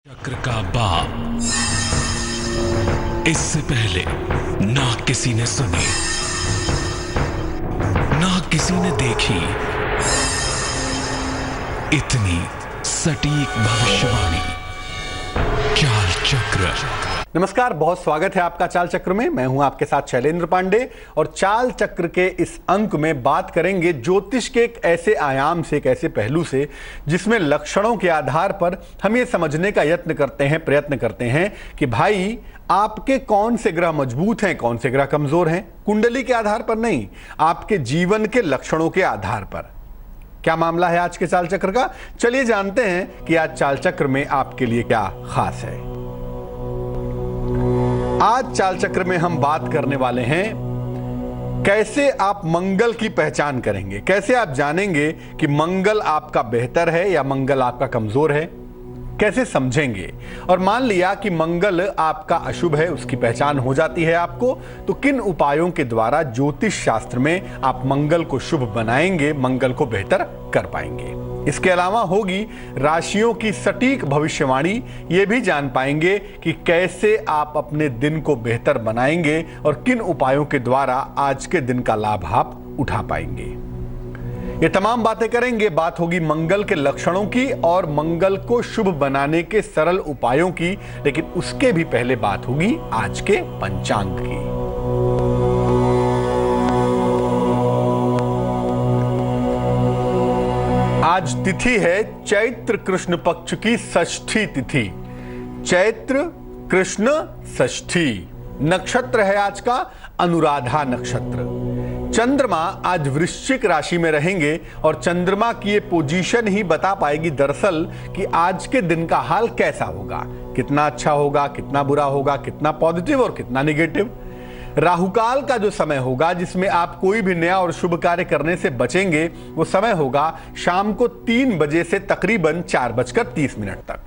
चक्र का बाप इससे पहले ना किसी ने सुनी ना किसी ने देखी इतनी सटीक भविष्यवाणी। चाल चक्र। नमस्कार, बहुत स्वागत है आपका चाल चक्र में। मैं हूं आपके साथ शैलेंद्र पांडे और चाल चक्र के इस अंक में बात करेंगे ज्योतिष के एक ऐसे आयाम से, एक ऐसे पहलू से जिसमें लक्षणों के आधार पर हम ये समझने का प्रयत्न करते हैं कि भाई आपके कौन से ग्रह मजबूत हैं, कौन से ग्रह कमजोर हैं। कुंडली के आधार पर नहीं, आपके जीवन के लक्षणों के आधार पर। क्या मामला है आज के चाल चक्र का, चलिए जानते हैं कि आज चाल चक्र में आपके लिए क्या खास है। आज चाल चक्र में हम बात करने वाले हैं कैसे आप मंगल की पहचान करेंगे, कैसे आप जानेंगे कि मंगल आपका बेहतर है या मंगल आपका कमजोर है, कैसे समझेंगे। और मान लिया कि मंगल आपका अशुभ है, उसकी पहचान हो जाती है आपको, तो किन उपायों के द्वारा ज्योतिष शास्त्र में आप मंगल को शुभ बनाएंगे, मंगल को बेहतर कर पाएंगे। इसके अलावा होगी राशियों की सटीक भविष्यवाणी, ये भी जान पाएंगे कि कैसे आप अपने दिन को बेहतर बनाएंगे और किन उपायों के द्वारा आज के दिन का लाभ आप उठा पाएंगे। ये तमाम बातें करेंगे। बात होगी मंगल के लक्षणों की और मंगल को शुभ बनाने के सरल उपायों की, लेकिन उसके भी पहले बात होगी आज के पंचांग की। आज तिथि है चैत्र कृष्ण पक्ष की षष्ठी तिथि, चैत्र कृष्ण षष्ठी। नक्षत्र है आज का अनुराधा नक्षत्र। चंद्रमा आज वृश्चिक राशि में रहेंगे और चंद्रमा की ये पोजीशन ही बता पाएगी दरअसल कि आज के दिन का हाल कैसा होगा, कितना अच्छा होगा, कितना बुरा होगा, कितना पॉजिटिव और कितना नेगेटिव। राहुकाल का जो समय होगा जिसमें आप कोई भी नया और शुभ कार्य करने से बचेंगे, वो समय होगा शाम को 3 बजे से तकरीबन 4:30 तक।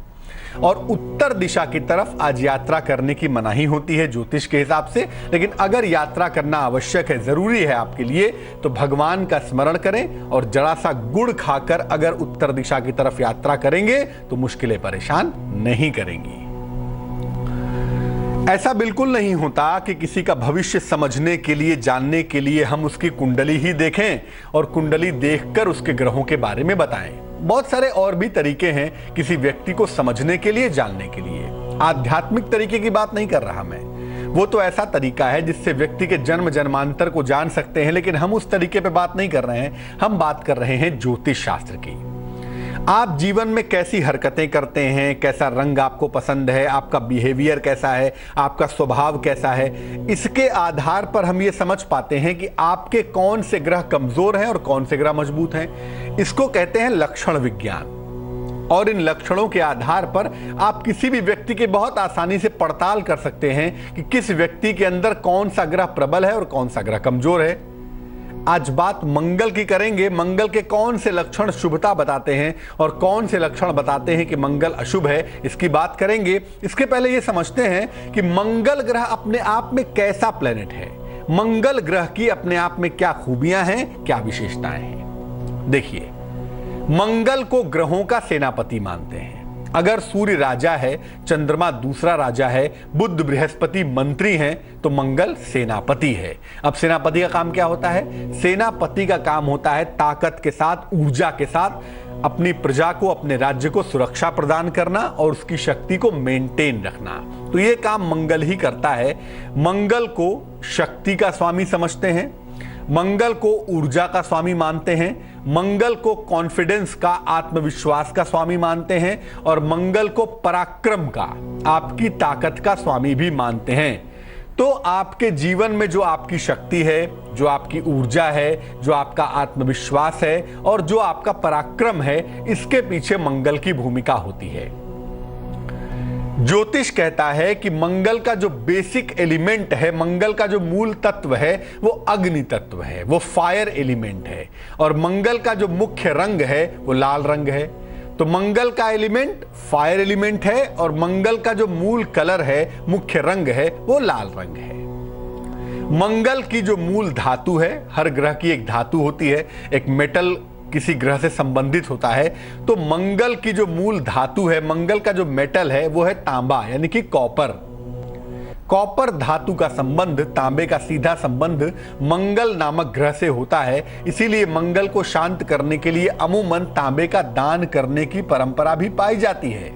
और उत्तर दिशा की तरफ आज यात्रा करने की मनाही होती है ज्योतिष के हिसाब से, लेकिन अगर यात्रा करना आवश्यक है, जरूरी है आपके लिए, तो भगवान का स्मरण करें और जरा सा गुड़ खाकर अगर उत्तर दिशा की तरफ यात्रा करेंगे तो मुश्किलें परेशान नहीं करेंगी। ऐसा बिल्कुल नहीं होता कि किसी का भविष्य समझने के लिए, जानने के लिए हम उसकी कुंडली ही देखें और कुंडली देखकर उसके ग्रहों के बारे में बताएं। बहुत सारे और भी तरीके हैं किसी व्यक्ति को समझने के लिए, जानने के लिए। आध्यात्मिक तरीके की बात नहीं कर रहा मैं, वो तो ऐसा तरीका है जिससे व्यक्ति के जन्म जन्मांतर को जान सकते हैं, लेकिन हम उस तरीके पे बात नहीं कर रहे हैं। हम बात कर रहे हैं ज्योतिष शास्त्र की। आप जीवन में कैसी हरकतें करते हैं, कैसा रंग आपको पसंद है, आपका बिहेवियर कैसा है, आपका स्वभाव कैसा है, इसके आधार पर हम ये समझ पाते हैं कि आपके कौन से ग्रह कमजोर हैं और कौन से ग्रह मजबूत हैं। इसको कहते हैं लक्षण विज्ञान। और इन लक्षणों के आधार पर आप किसी भी व्यक्ति की बहुत आसानी से पड़ताल कर सकते हैं कि किस व्यक्ति के अंदर कौन सा ग्रह प्रबल है और कौन सा ग्रह कमजोर है। आज बात मंगल की करेंगे। मंगल के कौन से लक्षण शुभता बताते हैं और कौन से लक्षण बताते हैं कि मंगल अशुभ है, इसकी बात करेंगे। इसके पहले ये समझते हैं कि मंगल ग्रह अपने आप में कैसा प्लेनेट है, मंगल ग्रह की अपने आप में क्या खूबियां हैं, क्या विशेषताएं हैं। देखिए, मंगल को ग्रहों का सेनापति मानते हैं। अगर सूर्य राजा है, चंद्रमा दूसरा राजा है, बुध बृहस्पति मंत्री हैं, तो मंगल सेनापति है। अब सेनापति का काम क्या होता है? सेनापति का काम होता है ताकत के साथ, ऊर्जा के साथ अपनी प्रजा को, अपने राज्य को सुरक्षा प्रदान करना और उसकी शक्ति को मेंटेन रखना। तो ये काम मंगल ही करता है। मंगल को शक्ति का स्वामी समझते हैं, मंगल को ऊर्जा का स्वामी मानते हैं, मंगल को कॉन्फिडेंस का, आत्मविश्वास का स्वामी मानते हैं और मंगल को पराक्रम का, आपकी ताकत का स्वामी भी मानते हैं। तो आपके जीवन में जो आपकी शक्ति है, जो आपकी ऊर्जा है, जो आपका आत्मविश्वास है और जो आपका पराक्रम है, इसके पीछे मंगल की भूमिका होती है। ज्योतिष कहता है कि मंगल का जो बेसिक एलिमेंट है, मंगल का जो मूल तत्व है, वो अग्नि तत्व है, वो फायर एलिमेंट है। और मंगल का जो मुख्य रंग है वो लाल रंग है। तो मंगल का एलिमेंट फायर एलिमेंट है और मंगल का जो मूल कलर है, मुख्य रंग है, वो लाल रंग है। मंगल की जो मूल धातु है, हर ग्रह की एक धातु होती है, एक मेटल किसी ग्रह से संबंधित होता है तो मंगल की जो मूल धातु है, मंगल का जो मेटल है वो है तांबा यानी कि कॉपर। कॉपर धातु का संबंध, तांबे का सीधा संबंध मंगल नामक ग्रह से होता है। इसीलिए मंगल को शांत करने के लिए अमूमन तांबे का दान करने की परंपरा भी पाई जाती है।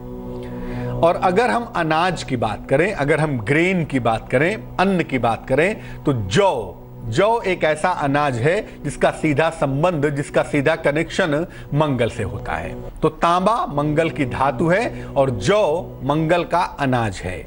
और अगर हम अनाज की बात करें, अगर हम ग्रेन की बात करें, अन्न की बात करें, तो जौ एक ऐसा अनाज है जिसका सीधा संबंध, जिसका सीधा कनेक्शन मंगल से होता है। तो तांबा मंगल की धातु है और जौ मंगल का अनाज है।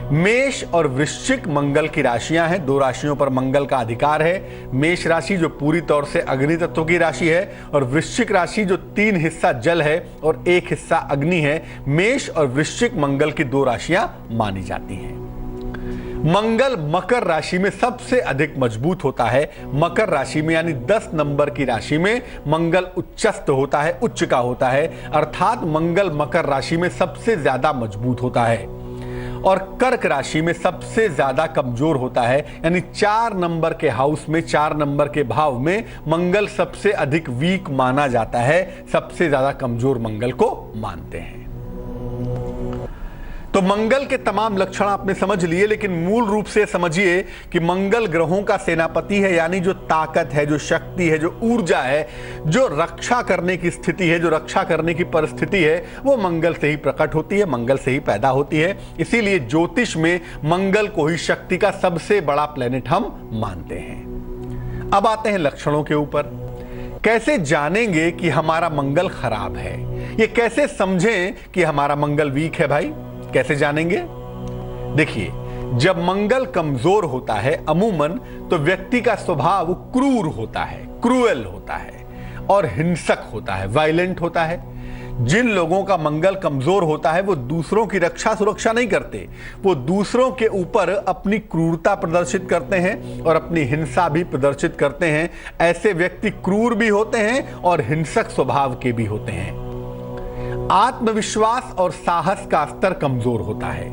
मेष और वृश्चिक मंगल की राशियां हैं। 2 राशियों पर मंगल का अधिकार है। मेष राशि जो पूरी तौर से अग्नि तत्व की राशि है और वृश्चिक राशि जो 3 हिस्सा जल है और 1 हिस्सा अग्नि है। मेष और वृश्चिक मंगल की 2 राशियां मानी जाती हैं। मंगल मकर राशि में सबसे अधिक मजबूत होता है। मकर राशि में यानी 10 नंबर की राशि में मंगल उच्चस्थ होता है, उच्च का होता है, अर्थात मंगल मकर राशि में सबसे ज्यादा मजबूत होता है और कर्क राशि में सबसे ज्यादा कमजोर होता है। यानी 4 नंबर के हाउस में, 4 नंबर के भाव में मंगल सबसे अधिक वीक माना जाता है, सबसे ज्यादा कमजोर मंगल को मानते हैं। तो मंगल के तमाम लक्षण आपने समझ लिए, लेकिन मूल रूप से समझिए कि मंगल ग्रहों का सेनापति है, यानी जो ताकत है, जो शक्ति है, जो ऊर्जा है, जो रक्षा करने की स्थिति है, जो रक्षा करने की परिस्थिति है, वो मंगल से ही प्रकट होती है, मंगल से ही पैदा होती है। इसीलिए ज्योतिष में मंगल को ही शक्ति का सबसे बड़ा प्लेनेट हम मानते हैं। अब आते हैं लक्षणों के ऊपर। कैसे जानेंगे कि हमारा मंगल खराब है? ये कैसे समझें कि हमारा मंगल वीक है भाई? कैसे जानेंगे? देखिए, जब मंगल कमजोर होता है अमूमन तो व्यक्ति का स्वभाव क्रूर होता है, क्रूएल होता है और हिंसक होता है, वायलेंट होता है। जिन लोगों का मंगल कमजोर होता है वो दूसरों की रक्षा सुरक्षा नहीं करते, वो दूसरों के ऊपर अपनी क्रूरता प्रदर्शित करते हैं और अपनी हिंसा भी प्रदर्शित करते हैं। ऐसे व्यक्ति क्रूर भी होते हैं और हिंसक स्वभाव के भी होते हैं। आत्मविश्वास और साहस का स्तर कमजोर होता है।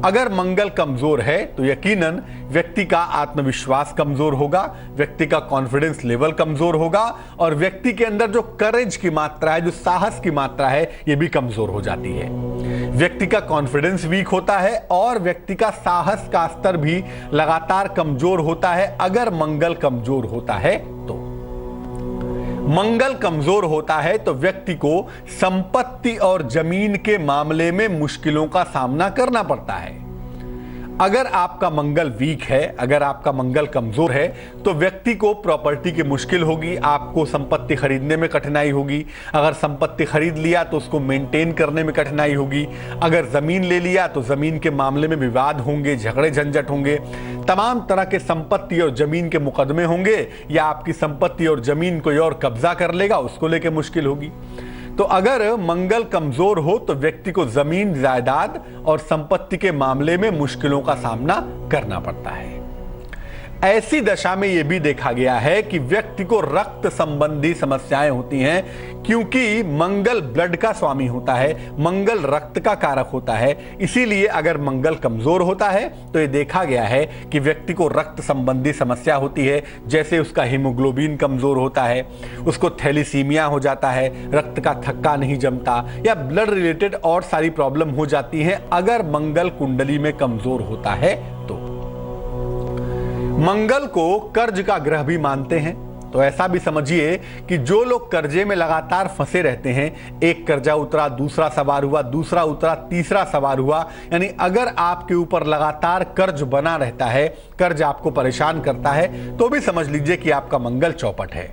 अगर मंगल कमजोर है तो यकीनन व्यक्ति का आत्मविश्वास कमजोर होगा, व्यक्ति का कॉन्फिडेंस लेवल कमजोर होगा और व्यक्ति के अंदर जो करेज की मात्रा है, जो साहस की मात्रा है, यह भी कमजोर हो जाती है। व्यक्ति का कॉन्फिडेंस वीक होता है और व्यक्ति का साहस का स्तर भी लगातार कमजोर होता है अगर मंगल कमजोर होता है तो। मंगल कमजोर होता है तो व्यक्ति को संपत्ति और जमीन के मामले में मुश्किलों का सामना करना पड़ता है। अगर आपका मंगल वीक है, अगर आपका मंगल कमजोर है तो व्यक्ति को प्रॉपर्टी की मुश्किल होगी, आपको संपत्ति खरीदने में कठिनाई होगी। अगर संपत्ति खरीद लिया तो उसको मेंटेन करने में कठिनाई होगी। अगर जमीन ले लिया तो जमीन के मामले में विवाद होंगे, झगड़े झंझट होंगे, तमाम तरह के संपत्ति और जमीन के मुकदमे होंगे, या आपकी संपत्ति और जमीन कोई और कब्जा कर लेगा, उसको लेकर मुश्किल होगी। तो अगर मंगल कमजोर हो तो व्यक्ति को जमीन, जायदाद और संपत्ति के मामले में मुश्किलों का सामना करना पड़ता है। ऐसी दशा में यह भी देखा गया है कि व्यक्ति को रक्त संबंधी समस्याएं होती हैं, क्योंकि मंगल ब्लड का स्वामी होता है, मंगल रक्त का कारक होता है। इसीलिए अगर मंगल कमजोर होता है तो यह देखा गया है कि व्यक्ति को रक्त संबंधी समस्या होती है। जैसे उसका हीमोग्लोबिन कमजोर होता है, उसको थैलीसीमिया हो जाता है, रक्त का थक्का नहीं जमता, या ब्लड रिलेटेड और सारी प्रॉब्लम हो जाती हैं अगर मंगल कुंडली में कमजोर होता है तो। मंगल को कर्ज का ग्रह भी मानते हैं, तो ऐसा भी समझिए कि जो लोग कर्जे में लगातार फंसे रहते हैं, एक कर्जा उतरा, दूसरा सवार हुआ, दूसरा उतरा, तीसरा सवार हुआ, यानी अगर आपके ऊपर लगातार कर्ज बना रहता है, कर्ज आपको परेशान करता है, तो भी समझ लीजिए कि आपका मंगल चौपट है।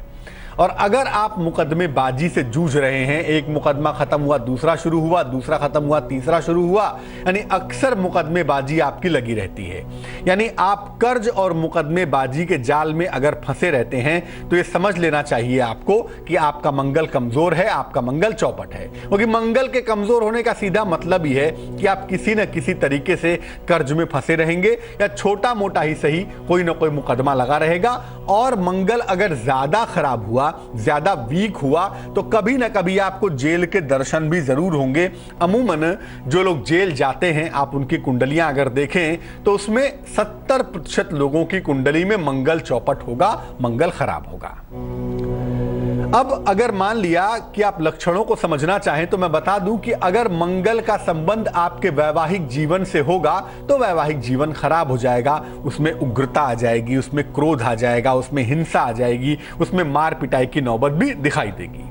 और अगर आप मुकदमेबाजी से जूझ रहे हैं, एक मुकदमा खत्म हुआ, दूसरा शुरू हुआ, दूसरा खत्म हुआ, तीसरा शुरू हुआ, यानी अक्सर मुकदमेबाजी आपकी लगी रहती है, यानी आप कर्ज और मुकदमेबाजी के जाल में अगर फंसे रहते हैं तो ये समझ लेना चाहिए आपको कि आपका मंगल कमजोर है, आपका मंगल चौपट है। क्योंकि मंगल के कमजोर होने का सीधा मतलब ही है कि आप किसी न किसी तरीके से कर्ज में फंसे रहेंगे, या छोटा मोटा ही सही कोई ना कोई मुकदमा लगा रहेगा। और मंगल अगर ज्यादा खराब हुआ, ज्यादा वीक हुआ, तो कभी ना कभी आपको जेल के दर्शन भी जरूर होंगे। अमूमन जो लोग जेल जाते हैं, आप उनकी कुंडलियां अगर देखें तो उसमें 70% लोगों की कुंडली में मंगल चौपट होगा, मंगल खराब होगा। अब अगर मान लिया कि आप लक्षणों को समझना चाहें तो मैं बता दूं कि अगर मंगल का संबंध आपके वैवाहिक जीवन से होगा तो वैवाहिक जीवन खराब हो जाएगा, उसमें उग्रता आ जाएगी, उसमें क्रोध आ जाएगा, उसमें हिंसा आ जाएगी, उसमें मार पिटाई की नौबत भी दिखाई देगी।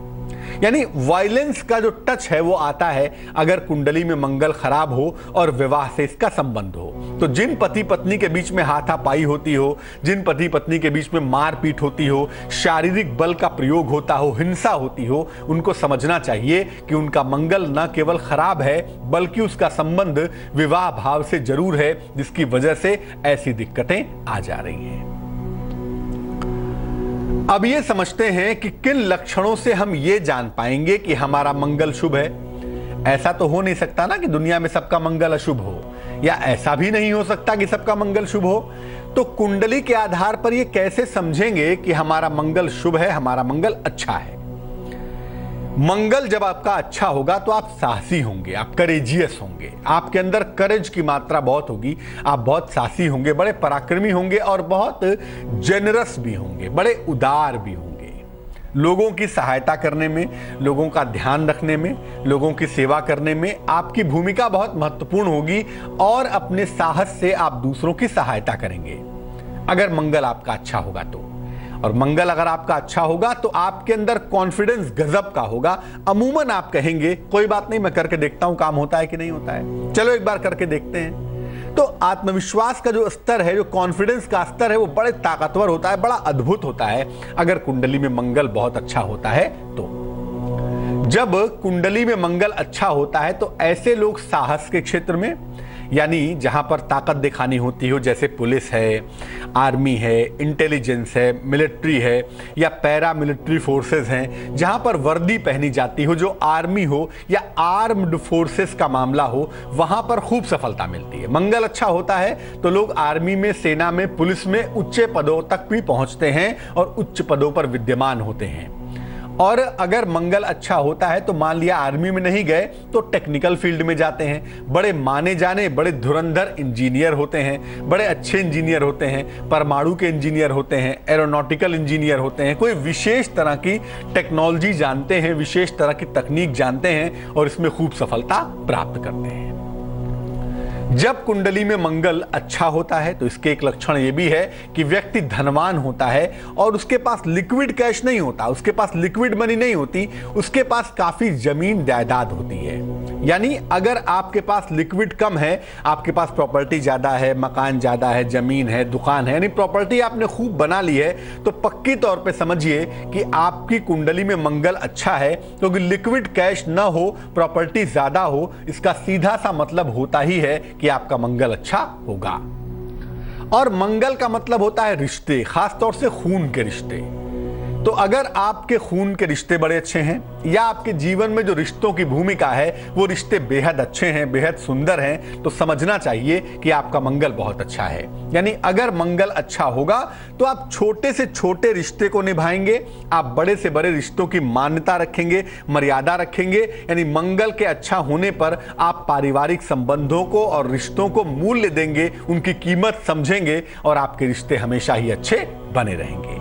यानी वायलेंस का जो टच है वो आता है अगर कुंडली में मंगल खराब हो और विवाह से इसका संबंध हो। तो जिन पति पत्नी के बीच में हाथापाई होती हो, जिन पति पत्नी के बीच में मारपीट होती हो, शारीरिक बल का प्रयोग होता हो, हिंसा होती हो, उनको समझना चाहिए कि उनका मंगल न केवल खराब है बल्कि उसका संबंध विवाह भाव से जरूर है, जिसकी वजह से ऐसी दिक्कतें आ जा रही हैं। अब ये समझते हैं कि किन लक्षणों से हम ये जान पाएंगे कि हमारा मंगल शुभ है। ऐसा तो हो नहीं सकता ना कि दुनिया में सबका मंगल अशुभ हो, या ऐसा भी नहीं हो सकता कि सबका मंगल शुभ हो। तो कुंडली के आधार पर ये कैसे समझेंगे कि हमारा मंगल शुभ है, हमारा मंगल अच्छा है। मंगल जब आपका अच्छा होगा तो आप साहसी होंगे, आप करेजियस होंगे, आपके अंदर करेज की मात्रा बहुत होगी, आप बहुत साहसी होंगे, बड़े पराक्रमी होंगे और बहुत जेनरस भी होंगे, बड़े उदार भी होंगे। लोगों की सहायता करने में, लोगों का ध्यान रखने में, लोगों की सेवा करने में आपकी भूमिका बहुत महत्वपूर्ण होगी और अपने साहस से आप दूसरों की सहायता करेंगे अगर मंगल आपका अच्छा होगा तो। और मंगल अगर आपका अच्छा होगा तो आपके अंदर कॉन्फिडेंस गजब का होगा। अमूमन आप कहेंगे कोई बात नहीं, मैं करके देखता हूं काम होता है कि नहीं होता है, चलो एक बार करके देखते हैं। तो आत्मविश्वास का जो स्तर है, जो कॉन्फिडेंस का स्तर है, वो बड़े ताकतवर होता है, बड़ा अद्भुत होता है अगर कुंडली में मंगल बहुत अच्छा होता है तो। जब कुंडली में मंगल अच्छा होता है तो ऐसे लोग साहस के क्षेत्र में, यानी जहां पर ताकत दिखानी होती हो, जैसे पुलिस है, आर्मी है, इंटेलिजेंस है, मिलिट्री है या पैरा मिलिट्री फोर्सेस हैं, जहां पर वर्दी पहनी जाती हो जो आर्मी हो या आर्म्ड फोर्सेस का मामला हो, वहां पर खूब सफलता मिलती है। मंगल अच्छा होता है तो लोग आर्मी में, सेना में, पुलिस में उच्च पदों तक भी पहुंचते हैं और उच्च पदों पर विद्यमान होते हैं। और अगर मंगल अच्छा होता है तो मान लिया आर्मी में नहीं गए तो टेक्निकल फील्ड में जाते हैं, बड़े माने जाने, बड़े धुरंधर इंजीनियर होते हैं, बड़े अच्छे इंजीनियर होते हैं, परमाणु के इंजीनियर होते हैं, एरोनॉटिकल इंजीनियर होते हैं, कोई विशेष तरह की टेक्नोलॉजी जानते हैं, विशेष तरह की तकनीक जानते हैं और इसमें खूब सफलता प्राप्त करते हैं। जब कुंडली में मंगल अच्छा होता है तो इसके एक लक्षण ये भी है कि व्यक्ति धनवान होता है और उसके पास लिक्विड कैश नहीं होता, उसके पास लिक्विड मनी नहीं होती, उसके पास काफी जमीन जायदाद होती है। यानी अगर आपके पास लिक्विड कम है, आपके पास प्रॉपर्टी ज्यादा है, मकान ज्यादा है, जमीन है, दुकान है, यानी प्रॉपर्टी आपने खूब बना ली है, तो पक्की तौर पे समझिए कि आपकी कुंडली में मंगल अच्छा है। क्योंकि लिक्विड कैश ना हो, प्रॉपर्टी ज्यादा हो, इसका सीधा सा मतलब होता ही है कि आपका मंगल अच्छा होगा। और मंगल का मतलब होता है रिश्ते, खासतौर से खून के रिश्ते। तो अगर आपके खून के रिश्ते बड़े अच्छे हैं या आपके जीवन में जो रिश्तों की भूमिका है वो रिश्ते बेहद अच्छे हैं, बेहद सुंदर हैं, तो समझना चाहिए कि आपका मंगल बहुत अच्छा है। यानी अगर मंगल अच्छा होगा तो आप छोटे से छोटे रिश्ते को निभाएंगे, आप बड़े से बड़े रिश्तों की मान्यता रखेंगे, मर्यादा रखेंगे। यानी मंगल के अच्छा होने पर आप पारिवारिक संबंधों को और रिश्तों को मूल्य देंगे, उनकी कीमत समझेंगे और आपके रिश्ते हमेशा ही अच्छे बने रहेंगे।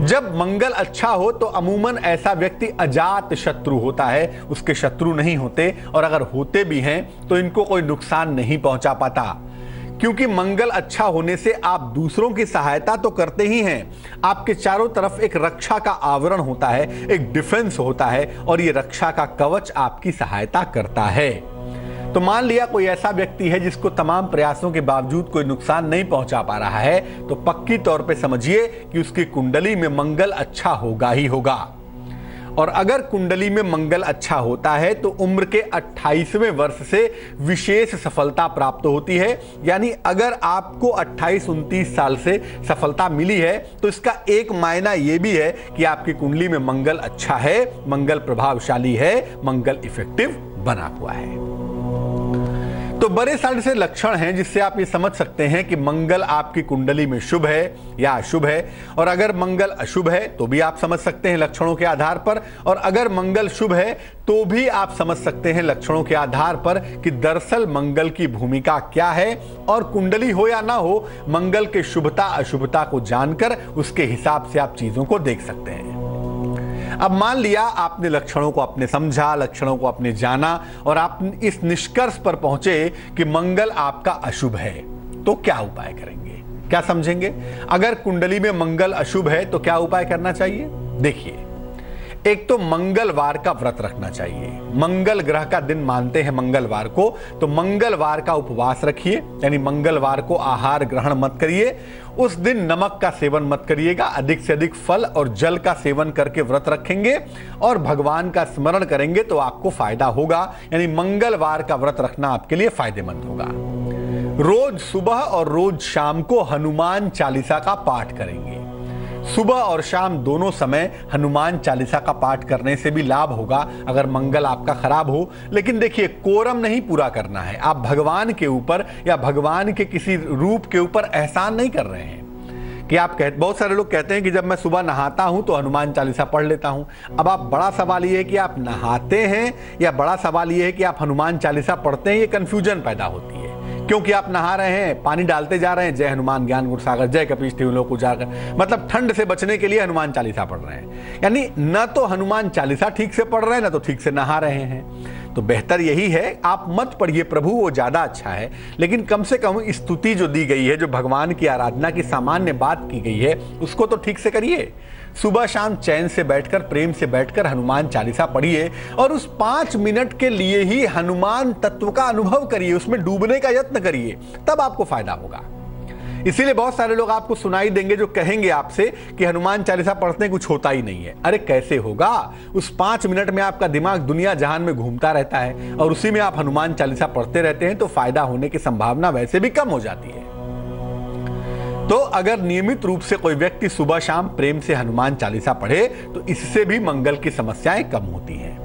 जब मंगल अच्छा हो तो अमूमन ऐसा व्यक्ति अजात शत्रु होता है, उसके शत्रु नहीं होते, और अगर होते भी हैं तो इनको कोई नुकसान नहीं पहुंचा पाता। क्योंकि मंगल अच्छा होने से आप दूसरों की सहायता तो करते ही हैं, आपके चारों तरफ एक रक्षा का आवरण होता है, एक डिफेंस होता है, और ये रक्षा का कवच आपकी सहायता करता है। तो मान लिया कोई ऐसा व्यक्ति है जिसको तमाम प्रयासों के बावजूद कोई नुकसान नहीं पहुंचा पा रहा है, तो पक्की तौर पे समझिए कि उसकी कुंडली में मंगल अच्छा होगा ही होगा। और अगर कुंडली में मंगल अच्छा होता है तो उम्र के 28वें वर्ष से विशेष सफलता प्राप्त होती है। यानी अगर आपको 28-29 साल से सफलता मिली है तो इसका एक मायना यह भी है कि आपकी कुंडली में मंगल अच्छा है, मंगल प्रभावशाली है, मंगल इफेक्टिव बना हुआ है। तो बड़े सारे से लक्षण हैं जिससे आप ये समझ सकते हैं कि मंगल आपकी कुंडली में शुभ है या अशुभ है। और अगर मंगल अशुभ है तो भी आप समझ सकते हैं लक्षणों के आधार पर, और अगर मंगल शुभ है तो भी आप समझ सकते हैं लक्षणों के आधार पर कि दरअसल मंगल की भूमिका क्या है। और कुंडली हो या ना हो, मंगल के शुभता अशुभता को जानकर उसके हिसाब से आप चीजों को देख सकते हैं। अब मान लिया आपने लक्षणों को अपने समझा, लक्षणों को अपने जाना और आप इस निष्कर्ष पर पहुंचे कि मंगल आपका अशुभ है, तो क्या उपाय करेंगे, क्या समझेंगे? अगर कुंडली में मंगल अशुभ है तो क्या उपाय करना चाहिए? देखिए, एक तो मंगलवार का व्रत रखना चाहिए। मंगल ग्रह का दिन मानते हैं मंगलवार को, तो मंगलवार का उपवास रखिए, यानी मंगलवार को आहार ग्रहण मत करिए। उस दिन नमक का सेवन मत करिएगा, अधिक से अधिक फल और जल का सेवन करके व्रत रखेंगे और भगवान का स्मरण करेंगे तो आपको फायदा होगा। यानी मंगलवार का व्रत रखना आपके लिए फायदेमंद होगा। रोज सुबह और रोज शाम को हनुमान चालीसा का पाठ करेंगे। सुबह और शाम दोनों समय हनुमान चालीसा का पाठ करने से भी लाभ होगा अगर मंगल आपका खराब हो। लेकिन देखिए, कोरम नहीं पूरा करना है। आप भगवान के ऊपर या भगवान के किसी रूप के ऊपर एहसान नहीं कर रहे हैं कि आप बहुत सारे लोग कहते हैं कि जब मैं सुबह नहाता हूं तो हनुमान चालीसा पढ़ लेता हूं। अब आप बड़ा सवाल ये है कि आप नहाते हैं या बड़ा सवाल ये है कि आप हनुमान चालीसा पढ़ते हैं, ये कंफ्यूजन पैदा होती है। क्योंकि आप नहा रहे हैं, पानी डालते जा रहे हैं, जय हनुमान ज्ञान गुण सागर, जय कपीश तिहुँ लोक उजागर, मतलब ठंड से बचने के लिए हनुमान चालीसा पढ़ रहे हैं। यानी न तो हनुमान चालीसा ठीक से पढ़ रहे हैं, न तो ठीक से नहा रहे हैं। तो बेहतर यही है आप मत पढ़िए प्रभु, वो ज्यादा अच्छा है। लेकिन कम से कम स्तुति जो दी गई है, जो भगवान की आराधना की सामान्य बात की गई है, उसको तो ठीक से करिए। सुबह शाम चैन से बैठकर, प्रेम से बैठकर हनुमान चालीसा पढ़िए और उस 5 मिनट के लिए ही हनुमान तत्व का अनुभव करिए, उसमें डूबने का यत्न करिए, तब आपको फायदा होगा। इसीलिए बहुत सारे लोग आपको सुनाई देंगे जो कहेंगे आपसे कि हनुमान चालीसा पढ़ते कुछ होता ही नहीं है। अरे कैसे होगा? उस 5 मिनट में आपका दिमाग दुनिया जहान में घूमता रहता है और उसी में आप हनुमान चालीसा पढ़ते रहते हैं, तो फायदा होने की संभावना वैसे भी कम हो जाती है। तो अगर नियमित रूप से कोई व्यक्ति सुबह शाम प्रेम से हनुमान चालीसा पढ़े तो इससे भी मंगल की समस्याएं कम होती हैं।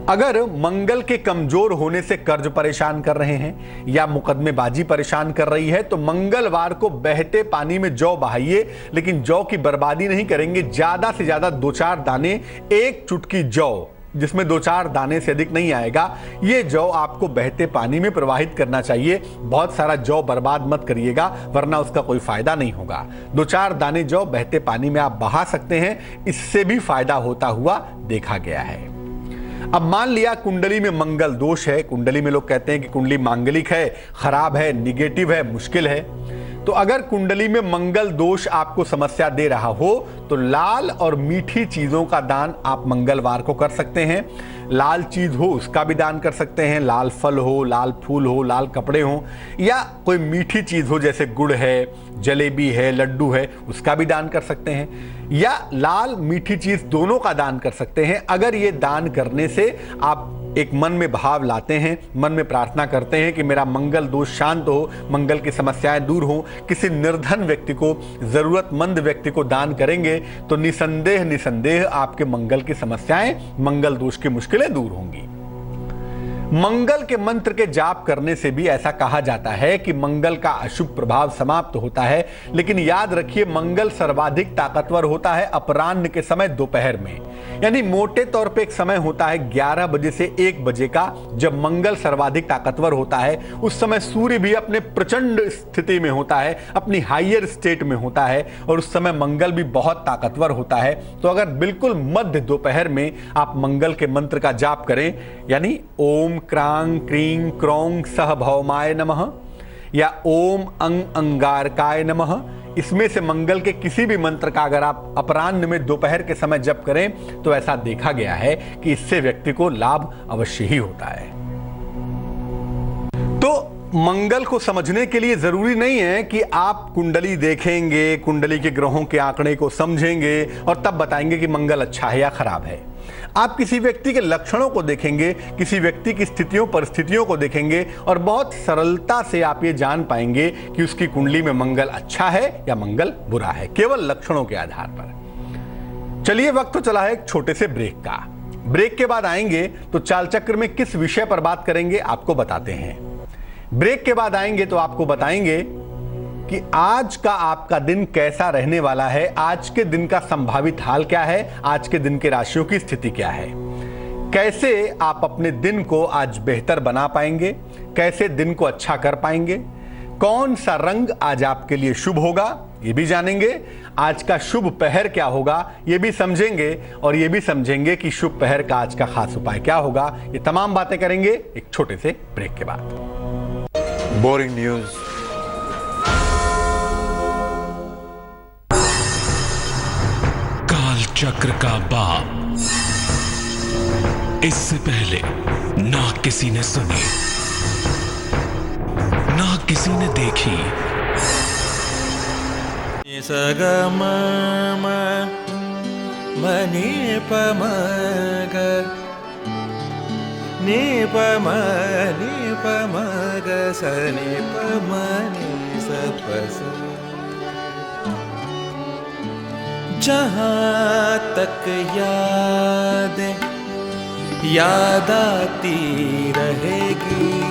अगर मंगल के कमजोर होने से कर्ज परेशान कर रहे हैं या मुकदमेबाजी परेशान कर रही है, तो मंगलवार को बहते पानी में जौ बहाइए, लेकिन जौ की बर्बादी नहीं करेंगे। ज्यादा से ज्यादा 2-4 दाने, 1 चुटकी जौ, जिसमें 2-4 दाने से अधिक नहीं आएगा, ये जौ आपको बहते पानी में प्रवाहित करना चाहिए। बहुत सारा जौ बर्बाद मत करिएगा, वरना उसका कोई फायदा नहीं होगा। 2-4 दाने जौ बहते पानी में आप बहा सकते हैं, इससे भी फायदा होता हुआ देखा गया है। अब मान लिया कुंडली में मंगल दोष है। कुंडली में लोग कहते हैं कि कुंडली मांगलिक है, खराब है, निगेटिव है, मुश्किल है। तो अगर कुंडली में मंगल दोष आपको समस्या दे रहा हो तो लाल और मीठी चीजों का दान आप मंगलवार को कर सकते हैं। लाल चीज हो उसका भी दान कर सकते हैं, लाल फल हो, लाल फूल हो, लाल कपड़े हो, या कोई मीठी चीज हो जैसे गुड़ है, जलेबी है, लड्डू है, उसका भी दान कर सकते हैं, या लाल मीठी चीज दोनों का दान कर सकते हैं। अगर ये दान करने से आप एक मन में भाव लाते हैं, मन में प्रार्थना करते हैं कि मेरा मंगल दोष शांत हो, मंगल की समस्याएं दूर हो, किसी निर्धन व्यक्ति को, जरूरतमंद व्यक्ति को दान करेंगे, तो निसंदेह आपके मंगल की समस्याएं, मंगल दोष की मुश्किलें दूर होंगी। मंगल के मंत्र के जाप करने से भी ऐसा कहा जाता है कि मंगल का अशुभ प्रभाव समाप्त होता है। लेकिन याद रखिए, मंगल सर्वाधिक ताकतवर होता है अपराह्न के समय, दोपहर में। यानी मोटे तौर पे एक समय होता है 11 बजे से 1 बजे का, जब मंगल सर्वाधिक ताकतवर होता है। उस समय सूर्य भी अपने प्रचंड स्थिति में होता है, अपनी हाइयर स्टेट में होता है, और उस समय मंगल भी बहुत ताकतवर होता है। तो अगर बिल्कुल मध्य दोपहर में आप मंगल के मंत्र का जाप करें, यानी ओम क्रांग क्रीं क्रों सह भौमाय नमः या ओम अंग अंगारकाय नमः, इसमें से मंगल के किसी भी मंत्र का अगर आप अपराह्न में दोपहर के समय जप करें तो ऐसा देखा गया है कि इससे व्यक्ति को लाभ अवश्य ही होता है। तो मंगल को समझने के लिए जरूरी नहीं है कि आप कुंडली देखेंगे, कुंडली के ग्रहों के आंकड़े को समझेंगे और तब बताएंगे कि मंगल अच्छा है या खराब है। आप किसी व्यक्ति के लक्षणों को देखेंगे, किसी व्यक्ति की स्थितियों परिस्थितियों को देखेंगे और बहुत सरलता से आप ये जान पाएंगे कि उसकी कुंडली में मंगल अच्छा है या मंगल बुरा है, केवल लक्षणों के आधार पर। चलिए, वक्त तो चला है एक छोटे से ब्रेक का। ब्रेक के बाद आएंगे तो चाल चक्र में किस विषय पर बात करेंगे आपको बताते हैं। ब्रेक के बाद आएंगे तो आपको बताएंगे कि आज का आपका दिन कैसा रहने वाला है, आज के दिन का संभावित हाल क्या है, आज के दिन के राशियों की स्थिति क्या है, कैसे आप अपने दिन को आज बेहतर बना पाएंगे, कैसे दिन को अच्छा कर पाएंगे, कौन सा रंग आज आपके लिए शुभ होगा ये भी जानेंगे। आज का शुभ पहर क्या होगा ये भी समझेंगे और ये भी समझेंगे कि शुभ पहर का आज का खास उपाय क्या होगा। ये तमाम बातें करेंगे एक छोटे से ब्रेक के बाद। Boring news. काल चक्र का बाप। इससे पहले ना किसी ने सुनी ना किसी ने देखी। सगम मनी पमग नी पमग सनी पमनी सपस। जहाँ तक याद आती रहेगी